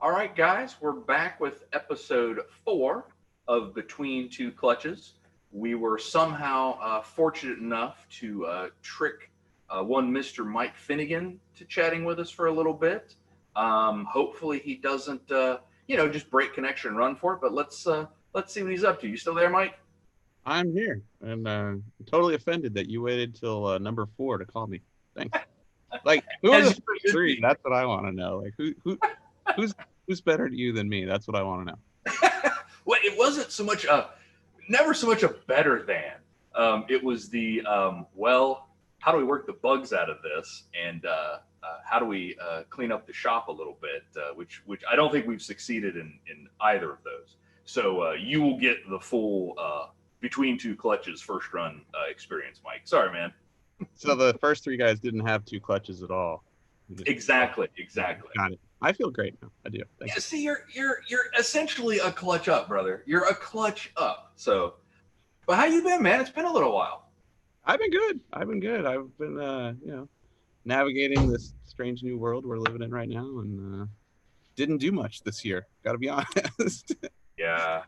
All right, guys, we're back with episode 4 of Between Two Clutches. We were somehow fortunate enough to trick one Mr. Mike Finnegan to chatting with us for a little bit. Hopefully, he doesn't, just break connection and run for it. But let's see what he's up to. You still there, Mike? I'm here, and I'm totally offended that you waited till number 4 to call me. Thanks. Like, who are As the you first should three? be. That's what I want to know. Like, who's who's better to you than me? That's what I want to know. Well, it wasn't so much never so much a better than. It was the how do we work the bugs out of this, and how do we clean up the shop a little bit, which I don't think we've succeeded in either of those. So you will get the full between two clutches first run experience, Mike. Sorry, man. So the first three guys didn't have two clutches at all. Exactly. Got it. I feel great now. I do. Thank Yeah, you. see, you're essentially a clutch up, brother. You're a clutch up. So, but how you been, man? It's been a little while. I've been good. I've been, navigating this strange new world we're living in right now, and didn't do much this year. Got to be honest. Yeah.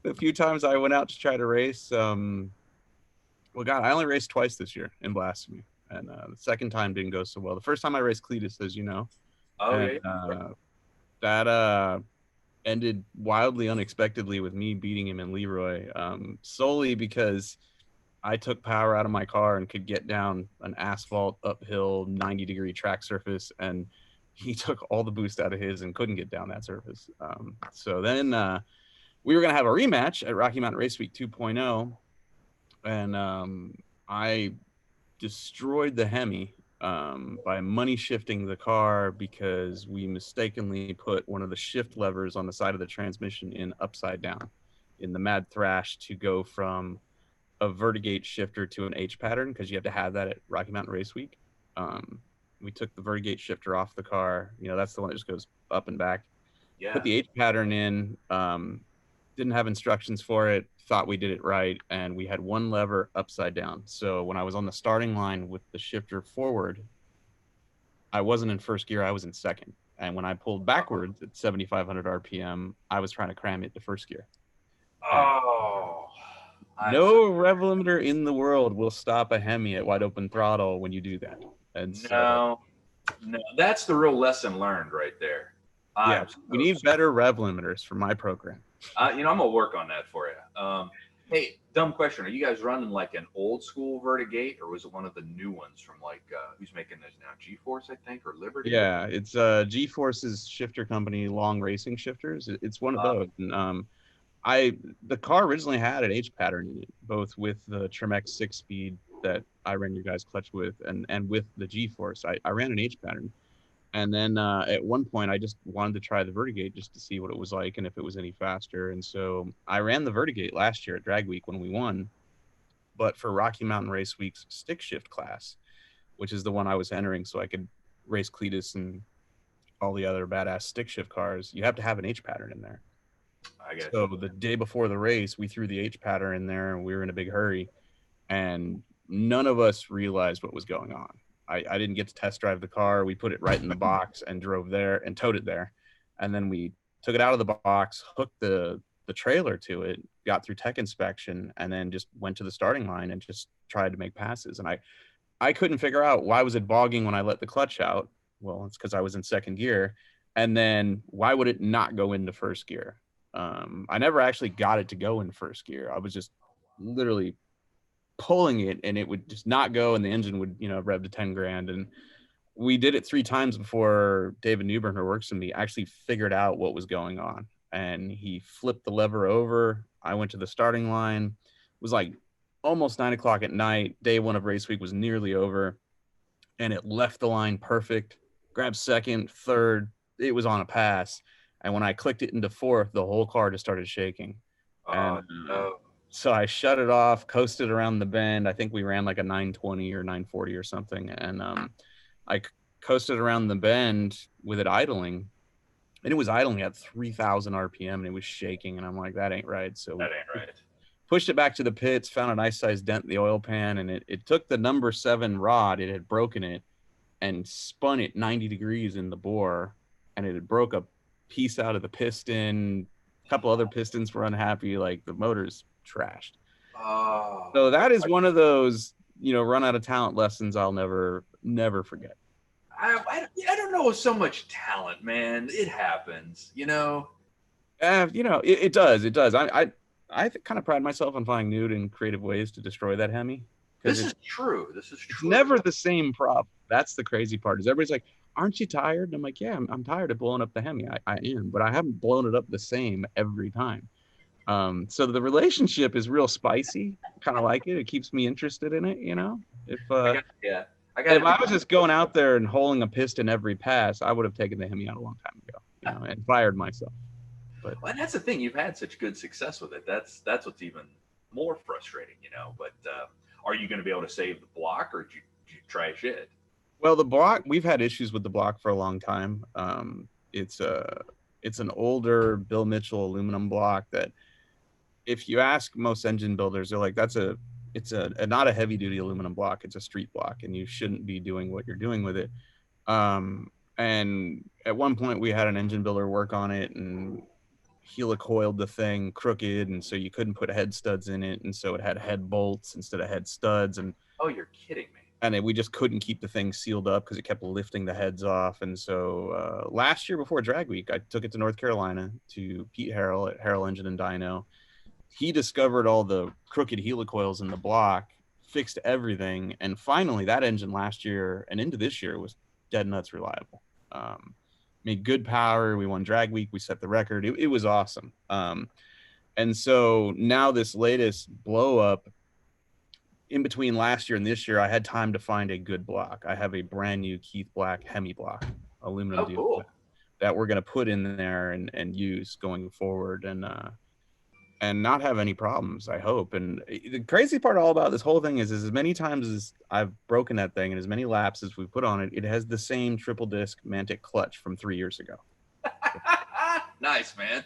The few times I went out to try to race, well, God, I only raced twice this year in Blasphemy, and the second time didn't go so well. The first time I raced Cleetus, as you know, Oh and yeah. that ended wildly unexpectedly with me beating him in Leroy, solely because I took power out of my car and could get down an asphalt uphill 90-degree track surface, and he took all the boost out of his and couldn't get down that surface. So then we were going to have a rematch at Rocky Mountain Raceweek 2.0, and I destroyed the Hemi by money shifting the car because we mistakenly put one of the shift levers on the side of the transmission in upside down in the mad thrash to go from a vertigate shifter to an H pattern, because you have to have that at Rocky Mountain Race Week. We took the vertigate shifter off the car. That's the one that just goes up and back. Put Yeah. the H pattern in. Didn't have instructions for it. Thought we did it right, and we had one lever upside down. So when I was on the starting line with the shifter forward, I wasn't in first gear. I was in second. And when I pulled backwards at 7,500 RPM, I was trying to cram it to first gear. And Oh, I'm so no rev limiter in the world will stop a Hemi at wide open throttle when you do that. And so, no, no. That's the real lesson learned right there. yeah, I'm we so need better rev limiters for my program. I'm gonna work on that for you. Hey, dumb question: are you guys running like an old school vertigate, or was it one of the new ones from like who's making this now? G-Force, I think, or Liberty? Yeah, it's G-Force's shifter company, Long Racing Shifters. It's one of Uh, those. And I the car originally had an H pattern in it, both with the Tremex 6-speed that I ran your guys' clutch with, and with the G-Force. I ran an H pattern. And then at one point, I just wanted to try the Vertigate just to see what it was like and if it was any faster. And so I ran the Vertigate last year at Drag Week when we won, but for Rocky Mountain Race Week's stick shift class, which is the one I was entering so I could race Cleetus and all the other badass stick shift cars, you have to have an H pattern in there. I got So you. the day before the race, we threw the H pattern in there and we were in a big hurry, and none of us realized what was going on. I didn't get to test drive the car. We put it right in the box and drove there and towed it there. And then we took it out of the box, hooked the trailer to it, got through tech inspection, and then just went to the starting line and just tried to make passes. And I couldn't figure out why was it bogging when I let the clutch out. Well, it's because I was in second gear. And then why would it not go into first gear? I never actually got it to go in first gear. I was just literally pulling it and it would just not go, and the engine would rev to 10 grand. And we did it 3 times before David Newburn, who works with me, actually figured out what was going on, and he flipped the lever over. I went to the starting line. It was like almost 9 o'clock at night. Day one of race week was nearly over, and it left the line perfect. Grabbed second, third. It was on a pass, and when I clicked it into fourth, the whole car just started shaking. And Oh no. so I shut it off, coasted around the bend. I think we ran like a 920 or 940 or something. And I coasted around the bend with it idling. And it was idling at 3,000 RPM and it was shaking. And I'm like, that ain't right. So we That ain't right. pushed it back to the pits, found a nice sized dent in the oil pan. And it took the number 7 rod, it had broken it, and spun it 90 degrees in the bore. And it had broke piece out of the piston. A couple other pistons were unhappy. Like the motor's trashed. Oh, So that is one of those, run out of talent lessons I'll never forget. I don't know, so much talent, man. It happens, It does. I kind of pride myself on finding new and creative ways to destroy that Hemi. This is true. It's never the same problem. That's the crazy part. Is everybody's like, "Aren't you tired?" And I'm like, "Yeah, I'm tired of blowing up the Hemi. I am, but I haven't blown it up the same every time." So the relationship is real spicy. Kind of like it. It keeps me interested in it. If I was just going out there and holding a piston every pass, I would have taken the Hemi out a long time ago, and fired myself. But well, and that's the thing. You've had such good success with it. That's what's even more frustrating, But are you going to be able to save the block, or did you trash it? Well, the block, we've had issues with the block for a long time. It's an older Bill Mitchell aluminum block that, if you ask most engine builders, they're like, it's not a heavy duty aluminum block. It's a street block, and you shouldn't be doing what you're doing with it. And at one point we had an engine builder work on it and helicoiled the thing crooked, and so you couldn't put head studs in it, and so it had head bolts instead of head studs. And oh, you're kidding me. And we just couldn't keep the thing sealed up because it kept lifting the heads off. And so last year before Dragweek, I took it to North Carolina to Pete Harrell at Harrell Engine and Dyno. He discovered all the crooked helicoils in the block, fixed everything, and finally that engine last year and into this year was dead nuts reliable. Made good power. We won Dragweek. We set the record. It was awesome. And so now this latest blow up, in between last year and this year, I had time to find a good block. I have a brand new Keith Black Hemi block, aluminum deal, that we're going to put in there and use going forward, and not have any problems, I hope. And the crazy part all about this whole thing is as many times as I've broken that thing and as many laps as we put on it, it has the same triple disc Mantic clutch from 3 years ago. Nice, man.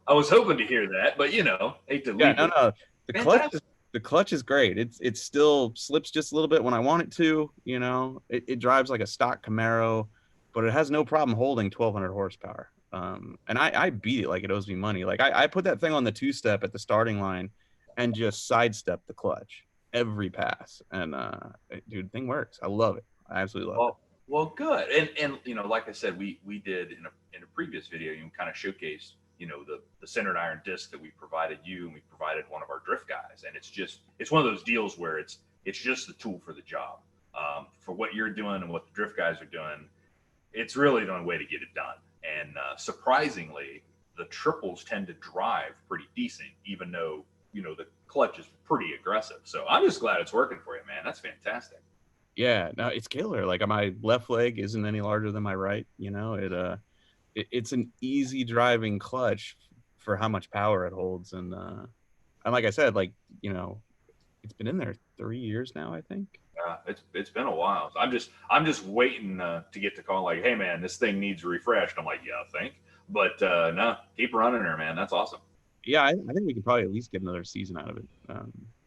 I was hoping to hear that, but hate to leave. No. The clutch is great. It still slips just a little bit when I want it to. It drives like a stock Camaro, but it has no problem holding 1,200 horsepower. And I beat it like it owes me money. Like I put that thing on the two-step at the starting line and just sidestep the clutch every pass. And dude, the thing works. I love it. I absolutely love it. Well, good. And like I said, we did in a previous video, you kind of showcased the centered iron disc that we provided you, and we provided one of our drift guys. And it's one of those deals where it's just the tool for the job. For what you're doing and what the drift guys are doing, it's really the only way to get it done. And surprisingly, the triples tend to drive pretty decent, even though the clutch is pretty aggressive. So I'm just glad it's working for you, man. That's fantastic. Yeah, no, it's killer. Like my left leg isn't any larger than my right. It's an easy driving clutch for how much power it holds. And like I said, it's been in there 3 years now, I think. It's been a while. So I'm just waiting to get the call like, hey man, this thing needs refreshed. I'm like, yeah, I think. But no, keep running her, man. That's awesome. Yeah, I think we can probably at least get another season out of it,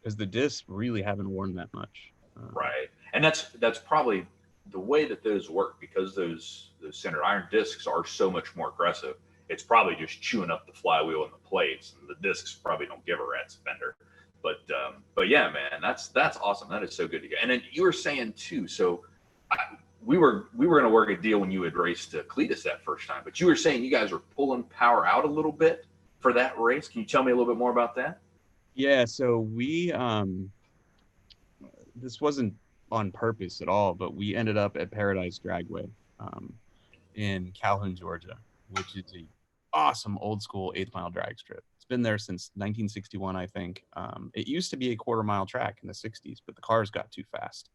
because the discs really haven't worn that much. Right, and that's probably the way that those work, because those centered iron discs are so much more aggressive. It's probably just chewing up the flywheel and the plates, and the discs probably don't give a rat's fender. But yeah, man, that's awesome. That is so good to get. And then you were saying too, so we were going to work a deal when you had raced Cleetus that first time, but you were saying you guys were pulling power out a little bit for that race. Can you tell me a little bit more about that? Yeah, so we this wasn't on purpose at all, but we ended up at Paradise Dragway in Calhoun, Georgia, which is a awesome old school 8th mile drag strip. It's been there since 1961, I think. It used to be a quarter-mile track in the 60s, but the cars got too fast.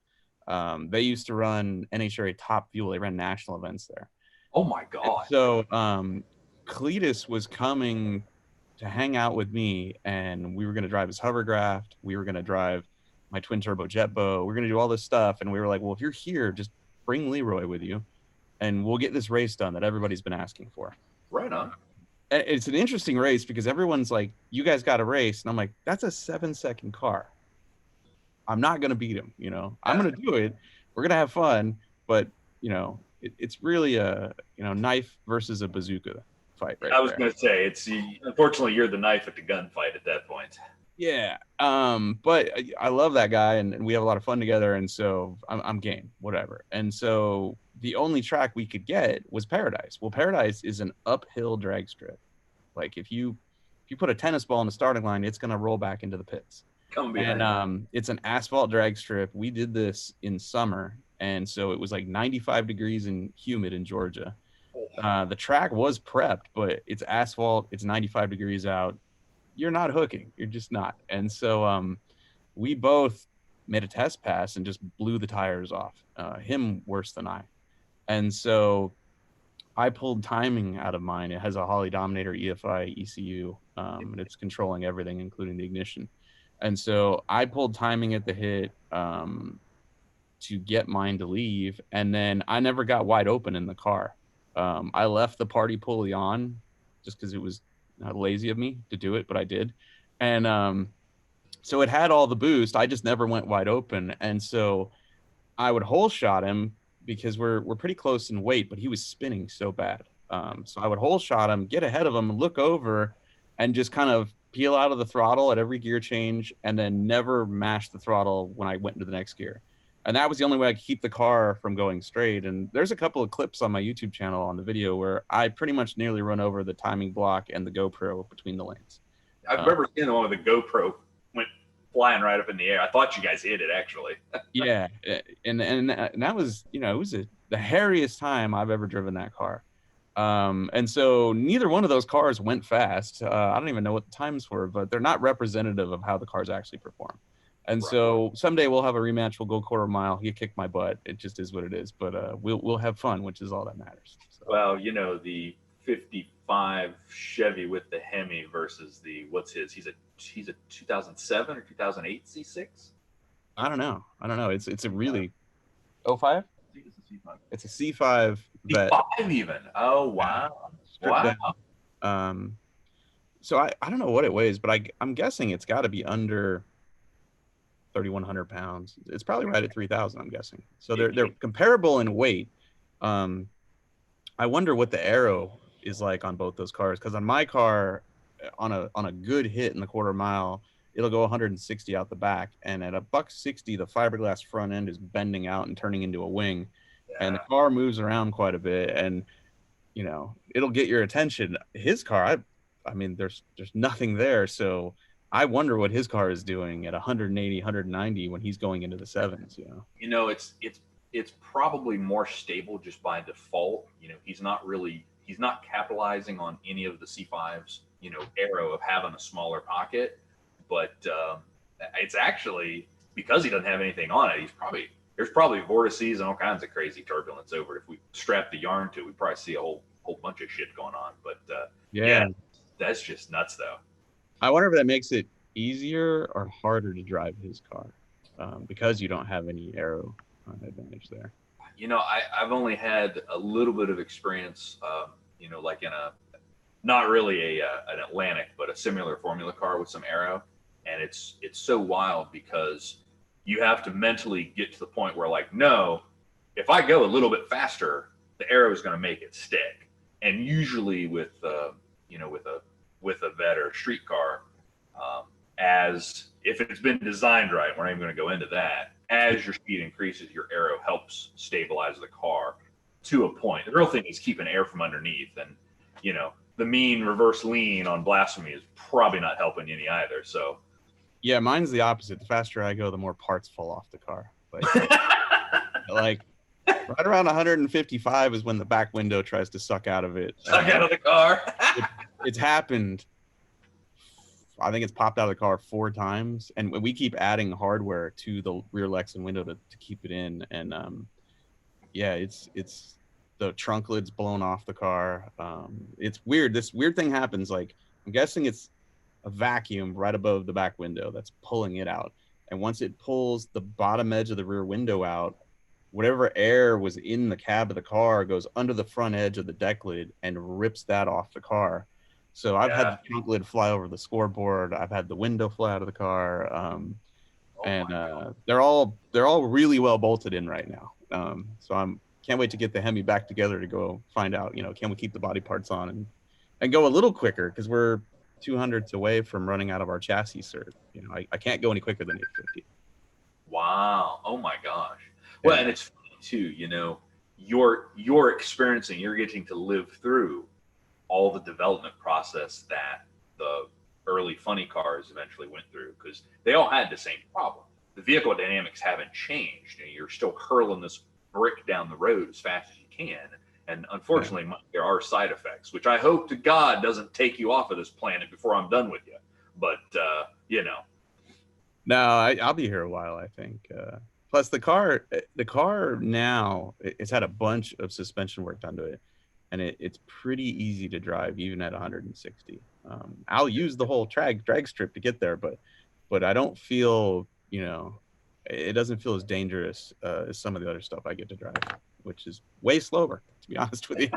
They used to run NHRA Top Fuel. They ran national events there. Oh my God. And so Cleetus was coming to hang out with me, and we were going to drive his hovercraft. We were going to drive my twin turbo jet bow. We're going to do all this stuff. And we were like, well, if you're here, just bring Leroy with you and we'll get this race done that everybody's been asking for. Right on. And it's an interesting race because everyone's like, you guys got a race. And I'm like, that's a 7-second car. I'm not going to beat him. I'm going to do it. We're going to have fun. But, it's really a knife versus a bazooka fight right I was there. going to say unfortunately you're the knife at the gunfight at that point. Yeah. But I love that guy, and we have a lot of fun together, and so I'm game, whatever. And so the only track we could get was Paradise. Well, Paradise is an uphill drag strip. Like if you put a tennis ball in the starting line, it's gonna roll back into the pits. Come behind. And it's an asphalt drag strip. We did this in summer, and so it was like 95 degrees and humid in Georgia. The track was prepped, but it's asphalt. It's 95 degrees out. You're not hooking. You're just not. And so we both made a test pass and just blew the tires off. Him worse than I. And so I pulled timing out of mine. It has a Holley Dominator EFI ECU, and it's controlling everything, including the ignition. And so I pulled timing at the hit to get mine to leave, and then I never got wide open in the car. I left the party pulley on just because it was lazy of me to do it, but I did. And so it had all the boost. I just never went wide open, and so I would hole shot him because we're pretty close in weight, but he was spinning so bad. So I would hole shot him, get ahead of him, look over, and just kind of peel out of the throttle at every gear change, and then never mash the throttle when I went into the next gear. And that was the only way I could keep the car from going straight. And there's a couple of clips on my YouTube channel on the video where I pretty much nearly run over the timing block and the GoPro between the lanes. I remember seeing the one with the GoPro went flying right up in the air. I thought you guys hit it actually. Yeah, and that was, it was the hairiest time I've ever driven that car. And so neither one of those cars went fast. I don't even know what the times were, but they're not representative of how the cars actually perform. And so someday we'll have a rematch. We'll go quarter mile. You kick my butt. It just is what it is. But we'll have fun, which is all that matters. So. Well, the 55 Chevy with the Hemi versus the what's his? He's a 2007 or 2008 C6. I don't know. It's a really 05. It's a C5. It's a C5 vet. C5 even. Oh wow! Wow. So I don't know what it weighs, but I'm guessing it's got to be under 3,100 pounds. It's probably right at 3,000. I'm guessing. So they're comparable in weight. I wonder what the aero is like on both those cars, because on my car, on a good hit in the quarter mile, it'll go 160 out the back, and at $160, the fiberglass front end is bending out and turning into a wing, and the car moves around quite a bit, and it'll get your attention. His car, I mean, there's nothing there, so I wonder what his car is doing at 180, 190 when he's going into the sevens. It's probably more stable just by default. He's not capitalizing on any of the C5's aero of having a smaller pocket, but it's actually because he doesn't have anything on it. There's probably vortices and all kinds of crazy turbulence over it. If we strap the yarn to it, we probably see a whole bunch of shit going on. But yeah, that's just nuts though. I wonder if that makes it easier or harder to drive his car because you don't have any aero advantage there. I've only had a little bit of experience, like in not really an Atlantic, but a similar formula car with some aero. And it's so wild because you have to mentally get to the point where no, if I go a little bit faster, the aero is going to make it stick. And usually with with a vet or a street car, as if it's been designed right, we're not even going to go into that. As your speed increases, your aero helps stabilize the car to a point. The real thing is keeping air from underneath, and the mean reverse lean on Blasphemy is probably not helping any either. So yeah, mine's the opposite. The faster I go, the more parts fall off the car. Like right around 155 is when the back window tries to suck out of it. Suck out of the car. It's happened. I think it's popped out of the car 4 times, and we keep adding hardware to the rear Lexan window to keep it in. And it's the trunk lid's blown off the car. It's weird. This weird thing happens. Like, I'm guessing it's a vacuum right above the back window that's pulling it out. And once it pulls the bottom edge of the rear window out, whatever air was in the cab of the car goes under the front edge of the deck lid and rips that off the car. So I've had the trunk lid fly over the scoreboard. I've had the window fly out of the car, they're all really well bolted in right now. So I'm can't wait to get the Hemi back together to go find out, can we keep the body parts on and go a little quicker, because we're 200ths away from running out of our chassis cert. I can't go any quicker than 850. Wow. Oh my gosh. Well, Yeah. and it's funny too, you're experiencing, you're getting to live through all the development process that the early funny cars eventually went through, because they all had the same problem. The vehicle dynamics haven't changed. You're still hurling this brick down the road as fast as you can. And unfortunately, there are side effects, which I hope to God doesn't take you off of this planet before I'm done with you. But, No, I'll be here a while, I think. Plus, the car now, it's had a bunch of suspension work done to it, and it's pretty easy to drive even at 160. I'll use the whole drag strip to get there, but I don't feel, it doesn't feel as dangerous as some of the other stuff I get to drive, which is way slower, to be honest with you.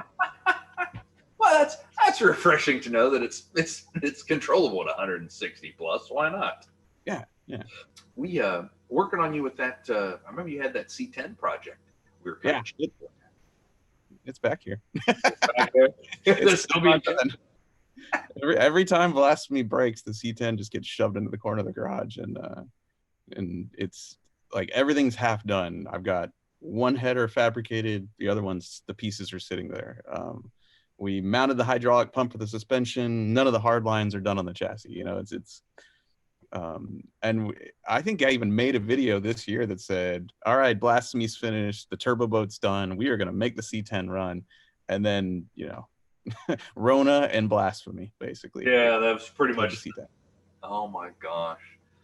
Well, that's refreshing to know that it's controllable at 160 plus. Why not? Yeah. We working on you with that. I remember you had that C10 project. We were kind of it's back here. back there. It's still being done. Every time Blasphemy breaks, the C10 just gets shoved into the corner of the garage, and it's like everything's half done. I've got one header fabricated, the other ones, the pieces are sitting there. We mounted the hydraulic pump for the suspension. None of the hard lines are done on the chassis. And I think I even made a video this year that said, all right, Blasphemy's finished, the turbo boat's done, we are going to make the C10 run. And then, Rona and Blasphemy, basically. Yeah, that was pretty much C10. Oh my gosh,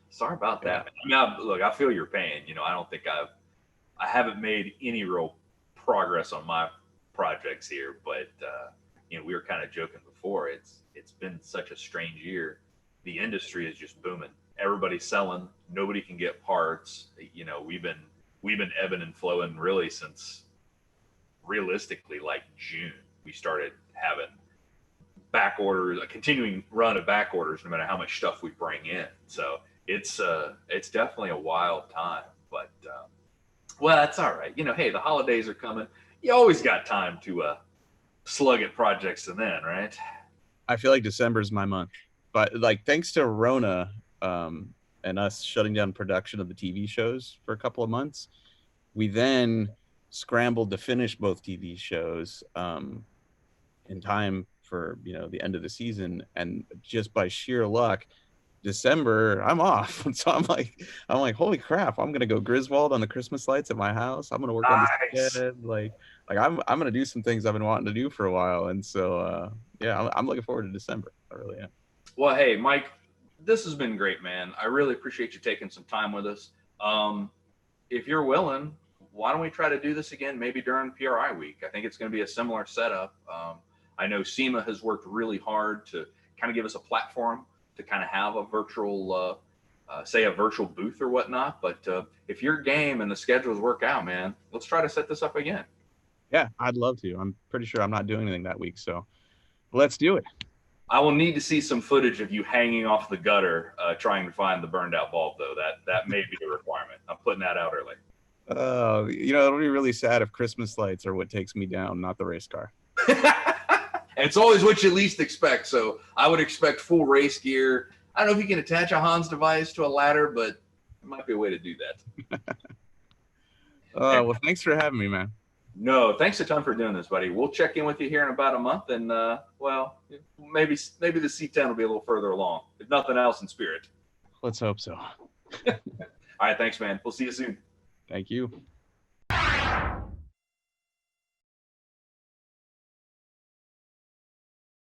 sorry about that. I mean, look, I feel your pain. I don't think I haven't made any real progress on my projects here, but we were kind of joking before. It's been such a strange year. The industry is just booming. Everybody's selling. Nobody can get parts. We've been ebbing and flowing really since realistically like June. We started having back orders, a continuing run of back orders, no matter how much stuff we bring in. So it's definitely a wild time, but well, that's all right. Hey, the holidays are coming. You always got time to slug at projects and then, right? I feel like December's my month. But thanks to Rona and us shutting down production of the TV shows for a couple of months, we then scrambled to finish both TV shows in time for the end of the season. And just by sheer luck, December I'm off. So I'm like, holy crap! I'm gonna go Griswold on the Christmas lights at my house. I'm gonna work on the shed. I'm gonna do some things I've been wanting to do for a while. And so I'm looking forward to December. I really am. Well, hey, Mike, this has been great, man. I really appreciate you taking some time with us. If you're willing, why don't we try to do this again, maybe during PRI week? I think it's going to be a similar setup. I know SEMA has worked really hard to kind of give us a platform to kind of have a virtual, say a virtual booth or whatnot. But if your game and the schedules work out, man, let's try to set this up again. Yeah, I'd love to. I'm pretty sure I'm not doing anything that week, so let's do it. I will need to see some footage of you hanging off the gutter, trying to find the burned out bulb, though. That may be a requirement. I'm putting that out early. It'll be really sad if Christmas lights are what takes me down, not the race car. It's always what you least expect. So I would expect full race gear. I don't know if you can attach a Hans device to a ladder, but it might be a way to do that. Well, thanks for having me, man. No, thanks a ton for doing this, buddy. We'll check in with you here in about a month, and well, maybe the C10 will be a little further along, if nothing else, in spirit. Let's hope so. All right, thanks, man. We'll see you soon. Thank you.